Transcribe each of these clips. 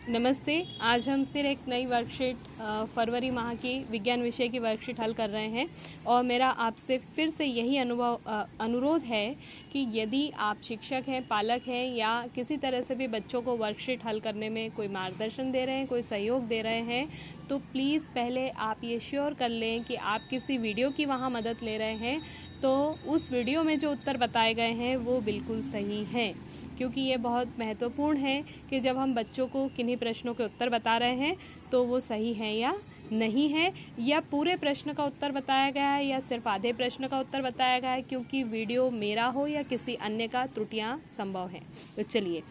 नमस्ते। आज हम फिर एक नई वर्कशीट फरवरी माह की विज्ञान विषय की वर्कशीट हल कर रहे हैं और मेरा आपसे फिर से यही अनुरोध है कि यदि आप शिक्षक हैं, पालक हैं या किसी तरह से भी बच्चों को वर्कशीट हल करने में कोई मार्गदर्शन दे रहे हैं, कोई सहयोग दे रहे हैं, तो प्लीज़ पहले आप ये श्योर कर लें कि आप किसी वीडियो की वहाँ मदद ले रहे हैं तो उस वीडियो में जो उत्तर बताए गए हैं वो बिल्कुल सही हैं, क्योंकि ये बहुत महत्वपूर्ण है कि जब हम बच्चों को किन्हीं प्रश्नों के उत्तर बता रहे हैं तो वो सही है या नहीं है, या पूरे प्रश्न का उत्तर बताया गया है या सिर्फ आधे प्रश्न का उत्तर बताया गया है, क्योंकि वीडियो मेरा हो या किसी अन्य का त्रुटियां संभव हैं। तो चलिए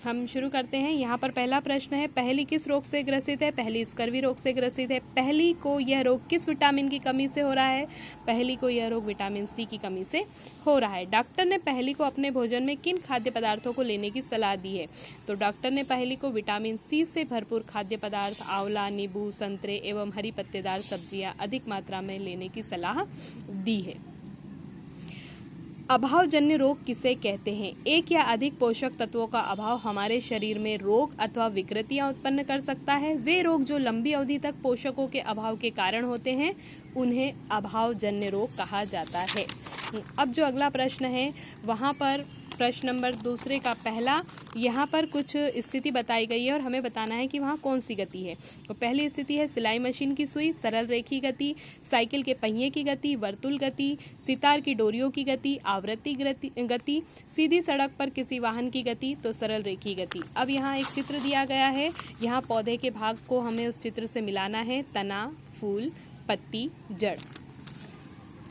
हम शुरू करते हैं। यहाँ पर पहला प्रश्न है, पहली किस रोग से ग्रसित है? पहली स्कर्वी रोग से ग्रसित है। पहली को यह रोग किस विटामिन की कमी से हो रहा है? पहली को यह रोग विटामिन सी की कमी से हो रहा है। डॉक्टर ने पहली को अपने भोजन में किन खाद्य पदार्थों को लेने की सलाह दी है? तो डॉक्टर ने पहली को विटामिन सी से भरपूर खाद्य पदार्थ, आंवला, नींबू, संतरे एवं हरी पत्तेदार सब्जियां अधिक मात्रा में लेने की सलाह दी है। अभावजन्य रोग किसे कहते हैं? एक या अधिक पोषक तत्वों का अभाव हमारे शरीर में रोग अथवा विकृतियां उत्पन्न कर सकता है। वे रोग जो लंबी अवधि तक पोषकों के अभाव के कारण होते हैं उन्हें अभावजन्य रोग कहा जाता है। अब जो अगला प्रश्न है वहाँ पर प्रश्न नंबर दूसरे का पहला, यहाँ पर कुछ स्थिति बताई गई है और हमें बताना है कि वहाँ कौन सी गति है। तो पहली स्थिति है सिलाई मशीन की सुई, सरल रेखी गति, साइकिल के पहिए की गति, वर्तुल गति, सितार की डोरियों की गति, आवृत्ति गति, सीधी सड़क पर किसी वाहन की गति, तो सरल रेखी गति। अब यहाँ एक चित्र दिया गया है, यहाँ पौधे के भाग को हमें उस चित्र से मिलाना है, तना, फूल, पत्ती, जड़।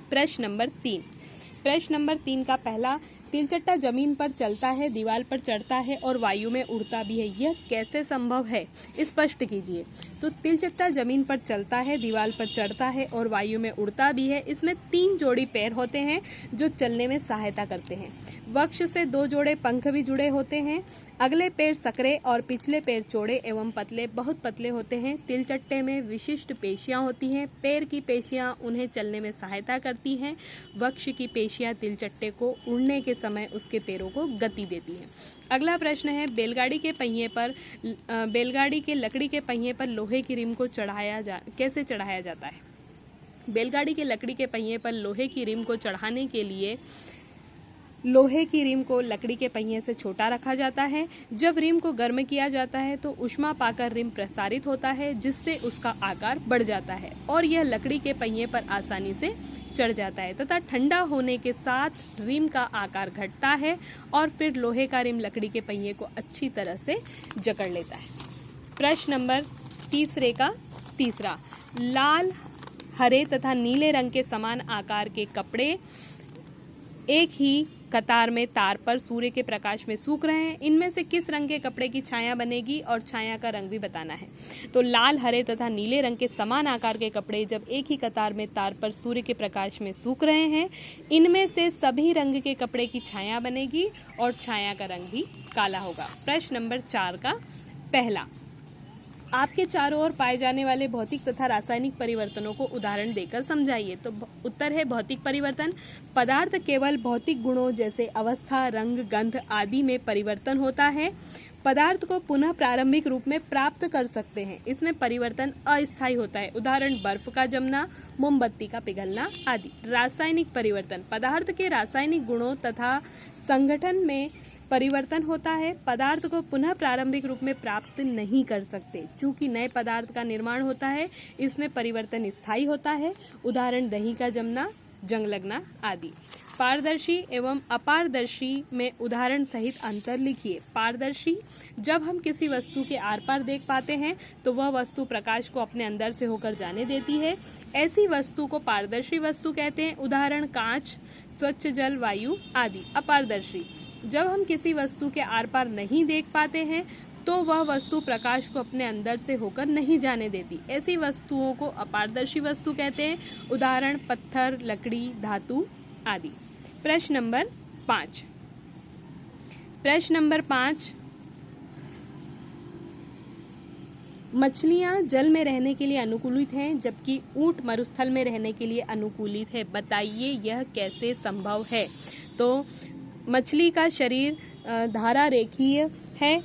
प्रश्न नंबर 3 का पहला, तिलचट्टा जमीन पर चलता है, दीवार पर चढ़ता है और वायु में उड़ता भी है, यह कैसे संभव है? स्पष्ट कीजिए। तो तिलचट्टा जमीन पर चलता है, दीवार पर चढ़ता है और वायु में उड़ता भी है। इसमें 3 जोड़ी पैर होते हैं जो चलने में सहायता करते हैं। वक्ष से 2 जोड़े पंख भी जुड़े होते हैं। अगले पैर सकरे और पिछले पैर चौड़े एवं पतले, बहुत पतले होते हैं। तिलचट्टे में विशिष्ट पेशियां होती हैं। पैर की पेशियां उन्हें चलने में सहायता करती हैं। वक्ष की पेशियां तिलचट्टे को उड़ने के समय उसके पैरों को गति देती हैं। अगला प्रश्न है, बैलगाड़ी के लकड़ी के पहिए पर लोहे की रिम को कैसे चढ़ाया जाता है? बैलगाड़ी के लकड़ी के पहिए पर लोहे की रिम को चढ़ाने के लिए लोहे की रिम को लकड़ी के पहिए से छोटा रखा जाता है। जब रिम को गर्म किया जाता है तो ऊष्मा पाकर रिम प्रसारित होता है, जिससे उसका आकार बढ़ जाता है और यह लकड़ी के पहिए पर आसानी से चढ़ जाता है तथा ठंडा होने के साथ रिम का आकार घटता है और फिर लोहे का रिम लकड़ी के पहिए को अच्छी तरह से जकड़ लेता है। प्रश्न नंबर तीसरा, लाल, हरे तथा नीले रंग के समान आकार के कपड़े एक ही कतार में तार पर सूर्य के प्रकाश में सूख रहे हैं। इनमें से किस रंग के कपड़े की छाया बनेगी और छाया का रंग भी बताना है। तो लाल, हरे तथा नीले रंग के समान आकार के कपड़े जब एक ही कतार में तार पर सूर्य के प्रकाश में सूख रहे हैं, इनमें से सभी रंग के कपड़े की छाया बनेगी और छाया का रंग भी काला होगा। प्रश्न नंबर 4 का पहला, आपके चारों ओर पाए जाने वाले भौतिक तथा रासायनिक परिवर्तनों को उदाहरण देकर समझाइए। तो उत्तर है भौतिक परिवर्तन। पदार्थ केवल भौतिक गुणों जैसे अवस्था, रंग, गंध आदि में परिवर्तन होता है। पदार्थ को पुनः प्रारंभिक रूप में प्राप्त कर सकते हैं। इसमें परिवर्तन अस्थायी होता है। उदाहरण बर्फ का जमना, मोमबत्ती का पिघलना आदि। रासायनिक परिवर्तन, पदार्थ के रासायनिक गुणों तथा संगठन में परिवर्तन होता है। पदार्थ को पुनः प्रारंभिक रूप में प्राप्त नहीं कर सकते। चूंकि नए पदार्थ का निर्माण होता है, इसमें परिवर्तन स्थायी होता है। उदाहरण दही का जमना, जंग लगना आदि। पारदर्शी एवं अपारदर्शी में उदाहरण सहित अंतर लिखिए। पारदर्शी, जब हम किसी वस्तु के आर पार देख पाते हैं तो वह वस्तु प्रकाश को अपने अंदर से होकर जाने देती है। ऐसी वस्तु को पारदर्शी वस्तु कहते हैं। उदाहरण कांच, स्वच्छ जल, वायु आदि। अपारदर्शी, जब हम किसी वस्तु के आर पार नहीं देख पाते हैं तो वह वस्तु प्रकाश को अपने अंदर से होकर नहीं जाने देती। ऐसी वस्तुओं को अपारदर्शी वस्तु कहते हैं। उदाहरण पत्थर, लकड़ी, धातु आदि। प्रश्न नंबर 5, मछलियां जल में रहने के लिए अनुकूलित हैं जबकि ऊंट मरुस्थल में रहने के लिए अनुकूलित है। बताइए यह कैसे संभव है? तो मछली का शरीर धारा रेखीय है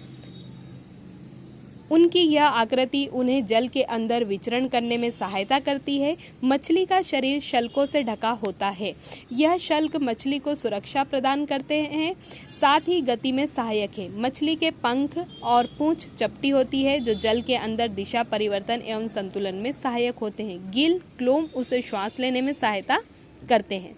उनकी यह आकृति उन्हें जल के अंदर विचरण करने में सहायता करती है। मछली का शरीर शल्कों से ढका होता है। यह शल्क मछली को सुरक्षा प्रदान करते हैं, साथ ही गति में सहायक है। मछली के पंख और पूंछ चपटी होती है जो जल के अंदर दिशा परिवर्तन एवं संतुलन में सहायक होते हैं। गिल क्लोम उसे श्वास लेने में सहायता करते हैं।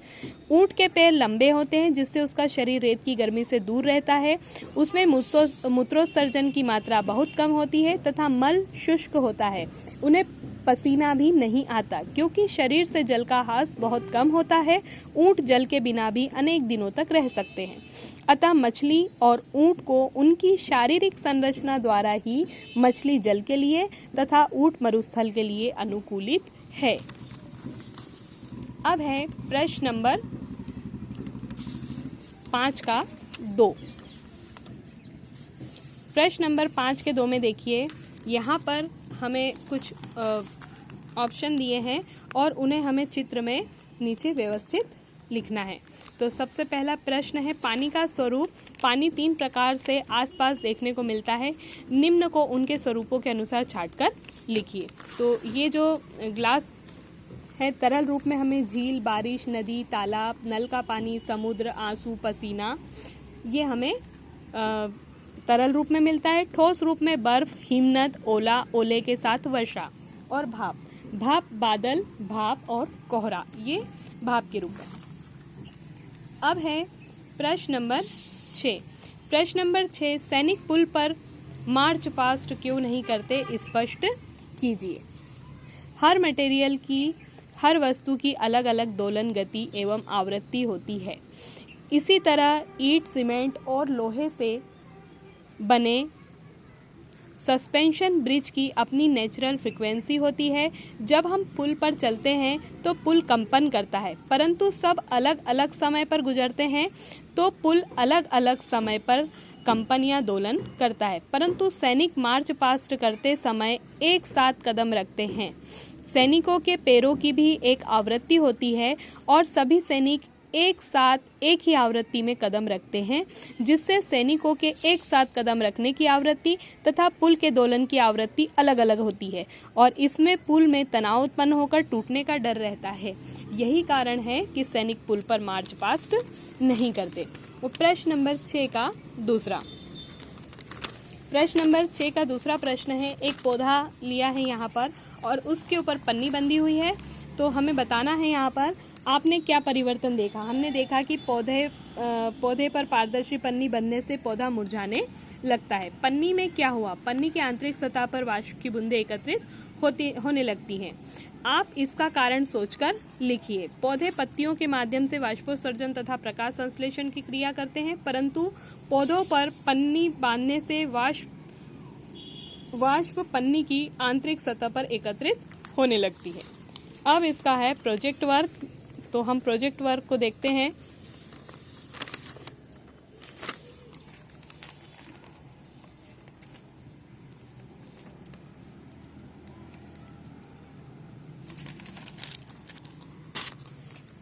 ऊंट के पैर लंबे होते हैं जिससे उसका शरीर रेत की गर्मी से दूर रहता है। उसमें मूत्रोत्सर्जन की मात्रा बहुत कम होती है तथा मल शुष्क होता है। उन्हें पसीना भी नहीं आता क्योंकि शरीर से जल का हास बहुत कम होता है। ऊंट जल के बिना भी अनेक दिनों तक रह सकते हैं। अतः मछली और ऊंट को उनकी शारीरिक संरचना द्वारा ही मछली जल के लिए तथा ऊंट मरुस्थल के लिए अनुकूलित है। अब है प्रश्न नंबर 5 का 2। प्रश्न नंबर 5 के 2 में देखिए, यहाँ पर हमें कुछ ऑप्शन दिए हैं और उन्हें हमें चित्र में नीचे व्यवस्थित लिखना है। तो सबसे पहला प्रश्न है, पानी का स्वरूप। पानी 3 प्रकार से आसपास देखने को मिलता है, निम्न को उनके स्वरूपों के अनुसार छांटकर लिखिए। तो ये जो ग्लास है, तरल रूप में हमें झील, बारिश, नदी, तालाब, नल का पानी, समुद्र, आंसू, पसीना, ये हमें तरल रूप में मिलता है। ठोस रूप में बर्फ, हिमनद, ओला, ओले के साथ वर्षा, और भाप, भाप बादल, भाप और कोहरा, ये भाप के रूप में। अब है प्रश्न नंबर 6। प्रश्न नंबर 6, सैनिक पुल पर मार्च पास्ट क्यों नहीं करते, स्पष्ट कीजिए। हर मटेरियल की, हर वस्तु की अलग अलग दोलन गति एवं आवृत्ति होती है। इसी तरह ईंट, सीमेंट और लोहे से बने सस्पेंशन ब्रिज की अपनी नेचुरल फ्रीक्वेंसी होती है। जब हम पुल पर चलते हैं तो पुल कंपन करता है, परंतु सब अलग अलग समय पर गुजरते हैं तो पुल अलग अलग समय पर कंपन या दोलन करता है। परंतु सैनिक मार्च पास्ट करते समय एक साथ कदम रखते हैं। सैनिकों के पैरों की भी एक आवृत्ति होती है और सभी सैनिक एक साथ एक ही आवृत्ति में कदम रखते हैं, जिससे सैनिकों के एक साथ कदम रखने की आवृत्ति तथा पुल के दोलन की आवृत्ति अलग अलग होती है और इसमें पुल में तनाव उत्पन्न होकर टूटने का डर रहता है। यही कारण है कि सैनिक पुल पर मार्च पास्ट नहीं करते। वो प्रश्न नंबर 6 का दूसरा। प्रश्न नंबर 6 का दूसरा प्रश्न है, एक पौधा लिया है यहाँ पर और उसके ऊपर पन्नी बंधी हुई है। तो हमें बताना है यहाँ पर आपने क्या परिवर्तन देखा। हमने देखा कि पौधे पर पारदर्शी पन्नी बंधने से पौधा मुरझाने लगता है। पन्नी में क्या हुआ, पन्नी के आंतरिक सतह पर वाष्प की बूंदें एकत्रित होने लगती हैं। आप इसका कारण सोचकर लिखिए। पौधे पत्तियों के माध्यम से वाष्पोत्सर्जन तथा प्रकाश संश्लेषण की क्रिया करते हैं, परंतु पौधों पर पन्नी बांधने से वाष्प पन्नी की आंतरिक सतह पर एकत्रित होने लगती है। अब इसका है प्रोजेक्ट वर्क। तो हम प्रोजेक्ट वर्क को देखते हैं।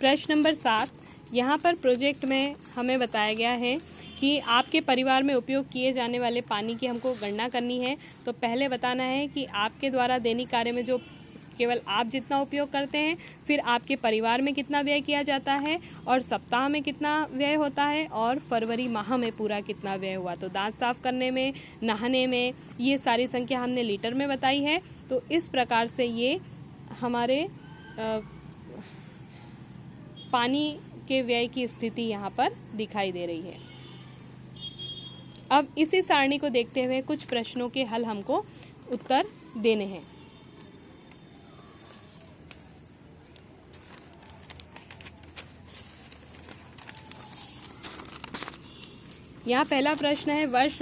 प्रश्न नंबर 7, यहाँ पर प्रोजेक्ट में हमें बताया गया है कि आपके परिवार में उपयोग किए जाने वाले पानी की हमको गणना करनी है। तो पहले बताना है कि आपके द्वारा दैनिक कार्य में जो केवल आप जितना उपयोग करते हैं, फिर आपके परिवार में कितना व्यय किया जाता है और सप्ताह में कितना व्यय होता है और फरवरी माह में पूरा कितना व्यय हुआ। तो दांत साफ करने में, नहाने में, ये सारी संख्या हमने लीटर में बताई है। तो इस प्रकार से ये हमारे पानी के व्यय की स्थिति यहाँ पर दिखाई दे रही है। अब इसी सारणी को देखते हुए कुछ प्रश्नों के हल हमको उत्तर देने हैं। यहाँ पहला प्रश्न है, वर्ष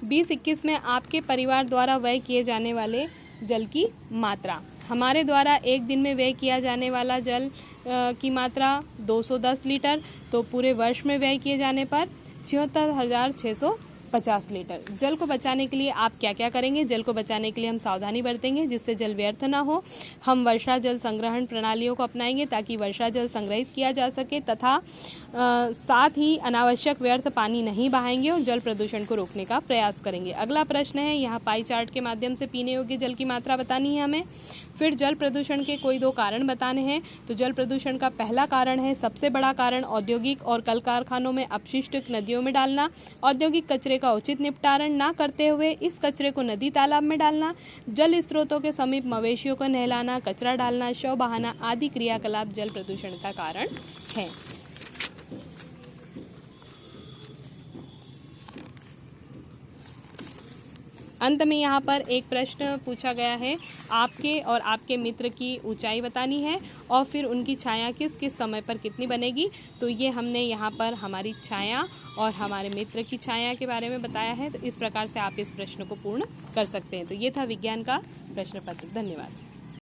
2021 में आपके परिवार द्वारा व्यय किए जाने वाले जल की मात्रा। हमारे द्वारा एक दिन में व्यय किया जाने वाला जल की मात्रा 210 लीटर। तो पूरे वर्ष में व्यय किए जाने पर 76,650 50 लीटर। जल को बचाने के लिए आप क्या क्या करेंगे? जल को बचाने के लिए हम सावधानी बरतेंगे जिससे जल व्यर्थ ना हो। हम वर्षा जल संग्रहण प्रणालियों को अपनाएंगे ताकि वर्षा जल संग्रहित किया जा सके, तथा साथ ही अनावश्यक व्यर्थ पानी नहीं बहाएंगे और जल प्रदूषण को रोकने का प्रयास करेंगे। अगला प्रश्न है, यहाँ पाई चार्ट के माध्यम से पीने योग्य जल की मात्रा बतानी है हमें। फिर जल प्रदूषण के कोई 2 कारण बताने हैं। तो जल प्रदूषण का पहला कारण है, सबसे बड़ा कारण, औद्योगिक और कल कारखानों में अपशिष्ट नदियों में डालना। औद्योगिक कचरे का उचित निपटारण ना करते हुए इस कचरे को नदी तालाब में डालना। जल स्रोतों के समीप मवेशियों को नहलाना, कचरा डालना, शव बहाना आदि क्रियाकलाप जल प्रदूषण का कारण है। अंत में यहाँ पर एक प्रश्न पूछा गया है, आपके और आपके मित्र की ऊंचाई बतानी है और फिर उनकी छाया किस किस समय पर कितनी बनेगी। तो ये हमने यहाँ पर हमारी छाया और हमारे मित्र की छाया के बारे में बताया है। तो इस प्रकार से आप इस प्रश्न को पूर्ण कर सकते हैं। तो ये था विज्ञान का प्रश्न पत्र। धन्यवाद।